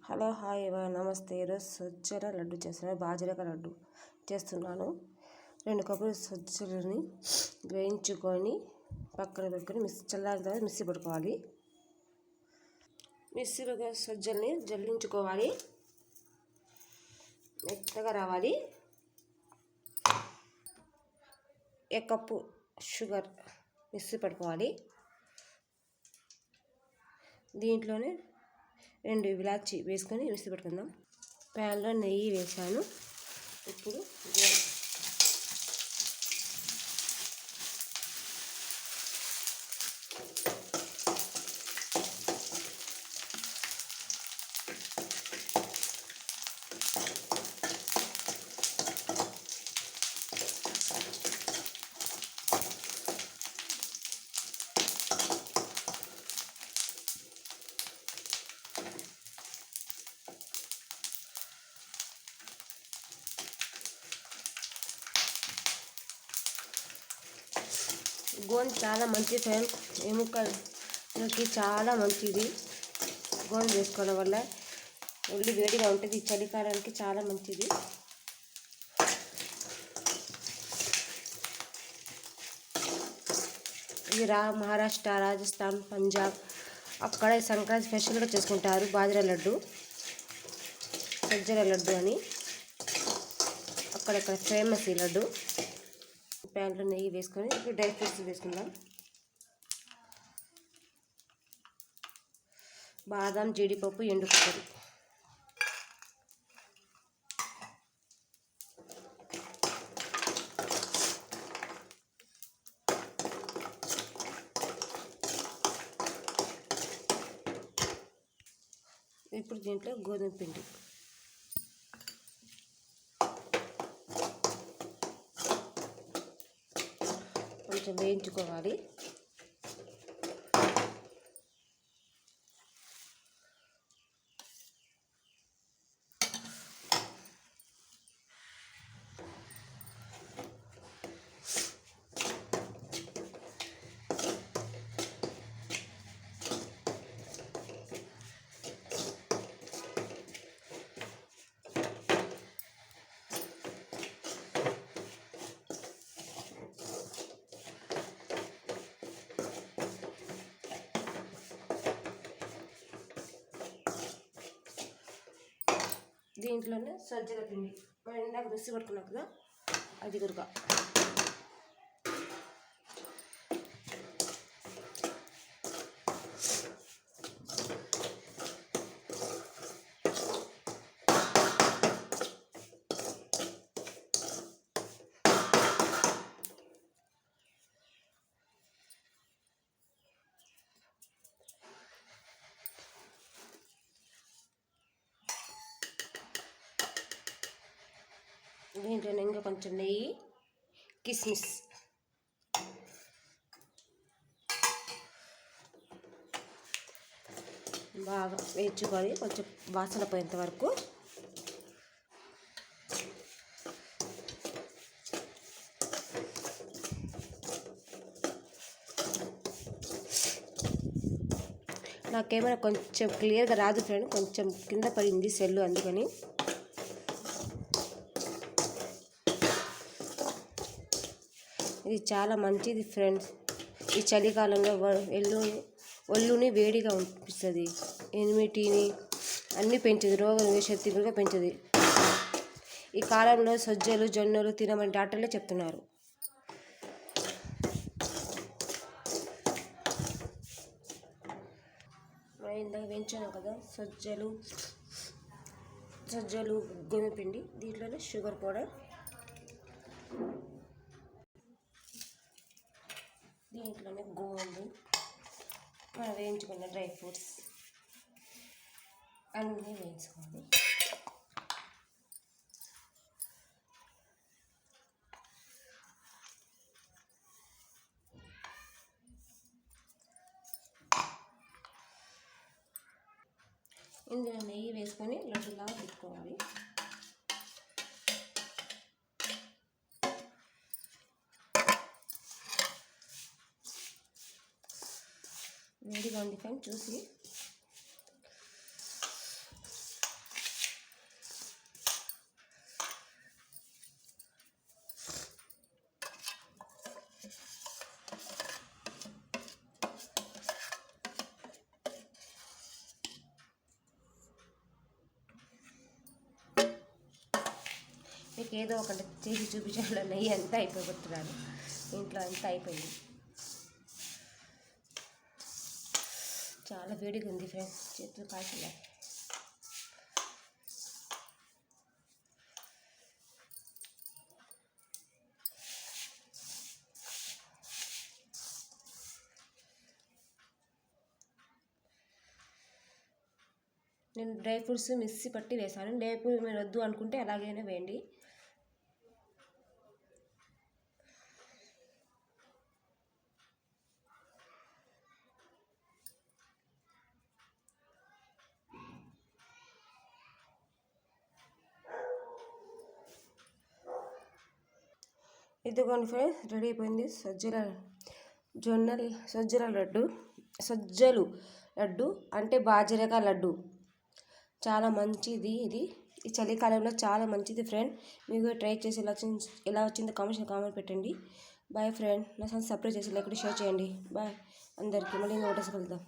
Hello hi నమస్తే. ఈరోజు సజ్జల లడ్డు చేస్తున్నాను. బాజరక లడ్డు చేస్తున్నాను. 2 కప్పులు సజ్జలని వేయించుకొని పక్కన పెట్టుకొని చల్లారిన తర్వాత మిక్సీ పట్టుకోవాలి. మిక్సీలో సజ్జల్ని జల్లించుకోవాలి. మెత్తగా రావాలి. 1 కప్పు షుగర్ మిక్సీ పట్టుకోవాలి. దీంట్లోనే 2 ఇలాచి వేసుకొని మిక్సీ పెట్టుకుందాం. ప్యాన్లో నెయ్యి వేసాను. ఇప్పుడు గోంద చాలా మంచిది ఫ్రెండ్. ఎముకలకి చాలా మంచిది. గోంద వేసుకోవడం వల్ల ఒళ్ళు వేడిగా ఉంటుంది. చలికాలానికి చాలా మంచిది. ఇది మహారాష్ట్ర, రాజస్థాన్, పంజాబ్ అక్కడ సంక్రాంతి స్పెషల్గా చేసుకుంటారు. బాజరా లడ్డు, సజ్జల లడ్డు అని అక్కడక్కడ ఫేమస్ ఈ లడ్డు. ప్యాన్లో నెయ్యి వేసుకొని ఇప్పుడు డ్రై ఫ్రూట్స్ వేసుకుందాం. బాదం, జీడిపప్పు, ఎండు కొబ్బరి, ఇప్పుడు దీంట్లో గోధుమ పిండి కొంచెం వేయించుకోవాలి. దీంట్లోనే సజ్జల పిండి మనం ఇందాక మిక్సీ పట్టుకున్నాం కదా, అది గురుగా దీంట్లో ఇంకా కొంచెం నెయ్యి, కిస్మిస్ బాగా వేయించుకొని కొంచెం వాసన పోయేంత వరకు నా కెమెరా కొంచెం క్లియర్గా రాదు ఫ్రెండ్, కొంచెం కింద పడింది సెల్లు, అందుకని. ఇది చాలా మంచిది ఫ్రెండ్స్. ఈ చలికాలంలో ఒళ్ళుని వేడిగా అనిపిస్తుంది. ఇమ్యూనిటీని అన్నీ పెంచుతుంది. రోగ శక్తి కూడా పెంచుతుంది. ఈ కాలంలో సజ్జలు, జొన్నలు తినమని డాక్టర్లే చెప్తున్నారు. ఇందాక వేయించాను కదా సజ్జలు గోధుమ పిండి, దీంట్లోనే షుగర్ పౌడర్, దీంట్లోనే గోందు, మనం వేయించుకున్న డ్రై ఫ్రూట్స్ అన్నీ వేయించుకోవాలి. ఇందులో నెయ్యి వేసుకొని లడ్డులాగా పెట్టుకోవాలి. వేడిగా ఉంది ఫ్రెండ్, చూసి మీకు ఏదో ఒకటి చేసి చూపించాలి. నెయ్యి అంతా అయిపోగొట్టున్నాను, ఇంట్లో అంతా అయిపోయింది. చాలా వేడిగా ఉంది ఫ్రెండ్స్, చేతులు కాల్చున్నాయి. నేను డ్రై ఫ్రూట్స్ మిక్సీ పట్టి వేసాను. డ్రై ఫ్రూట్స్ మీరు వద్దు అనుకుంటే అలాగైనా వేయండి. ఇదిగోండి ఫ్రెండ్స్, రెడీ అయిపోయింది సజ్జలు లడ్డు అంటే బాజరక లడ్డు. చాలా మంచిది ఇది. ఈ చలికాలంలో చాలా మంచిది ఫ్రెండ్. మీకు ట్రై చేసి ఎలా వచ్చిందో కామెంట్ పెట్టండి. Boy friend. నా సబ్స్క్రైబ్ చేసి లైక్ షేర్ చేయండి. బాయ్ అందరికీ. మళ్ళీ ఇంకో కలుద్దాం.